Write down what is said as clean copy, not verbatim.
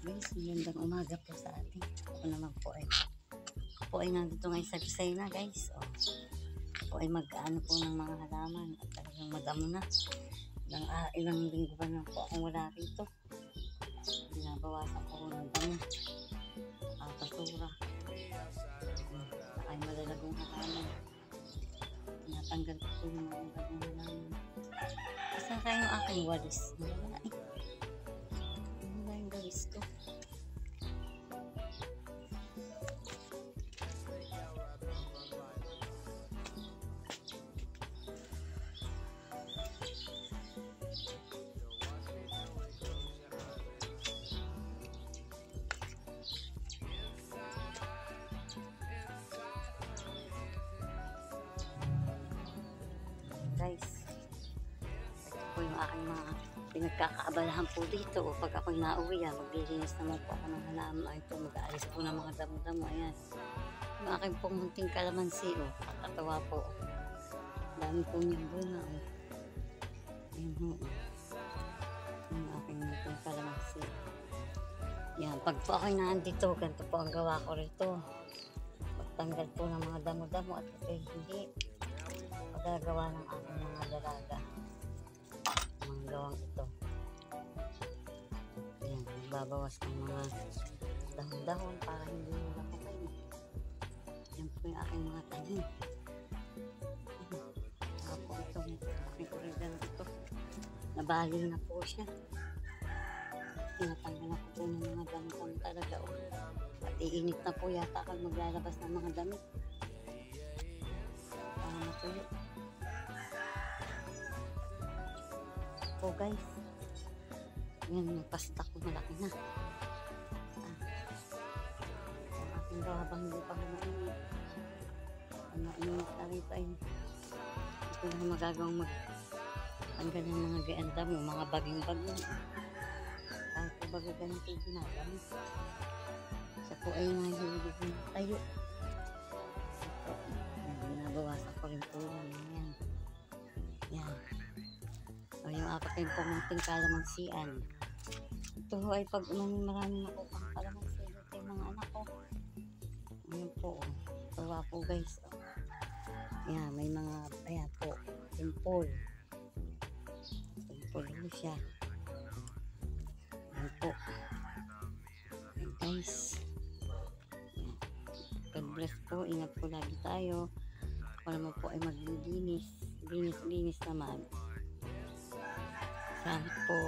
Guys, magandang umaga po sa atin. Ako naman po ay nandito ngayon sa Lucena guys. Po ay mag-ano po ng mga halaman at talagang madamo na. Ilang linggo pa na po akong wala rito. Binabawasan ko ng damo. Basura. Ay malalagong halaman. Tinatanggal ko po yung malalagong halaman. Saan kayo yung aking walis? Wala eh. Wala yung walis ko. Guys, ito po yung aking mga pinagkakaabalahan po dito. Pag ako'y nauwi, maglilinis naman po ako ng halaman. Ito, mag-aalis po ng mga damo-damo. Ayan. Yung aking pong munting kalamansi, kakatawa po. Dami po niyang bunga. Ayan ho. Yung aking munting kalamansi. Yan, pag po ako'y nandito, ganito po ang gawa ko rito. Pagtanggal po ng mga damo-damo at ito hindi magagawa ng aking mga dalaga. Mga gawang ito. Ayan, magbabawas ng mga dahon-dahon para hindi nila po kayo. Yan po yung aking mga tanim. Saka po ito, aking origan ito. Nabali na po siya. Tinatanggal na po ng mga damo-damo talaga. At iinit na po yata pag maglalabas ng mga damit. Para matuyo. Po guys, yan, nagpastak ko malaki na. Ang aking gawa bang hindi pa mainit. Mainit na rito ay ito na magagawang tanggal ng mga ganda mo, mga baging-baging. Kahit po baga ganito yung ginagamit. Siya po ay nahihilig ng tayo. Binabawasan ko rin po yan. Yan. O yung aking pumunting kalamansian. Ito ho ay pag marami na po pang kalamansi. Ito yung mga anak ko. Ayan po. Tawa po guys. Ayan, may mga, ayan po. Simple. Simple ho siya. Ayan po. Ayan guys. Ayan. God bless po. Ingat po lagi tayo. Ako naman po ay maglilinis. Linis naman. Salamat po.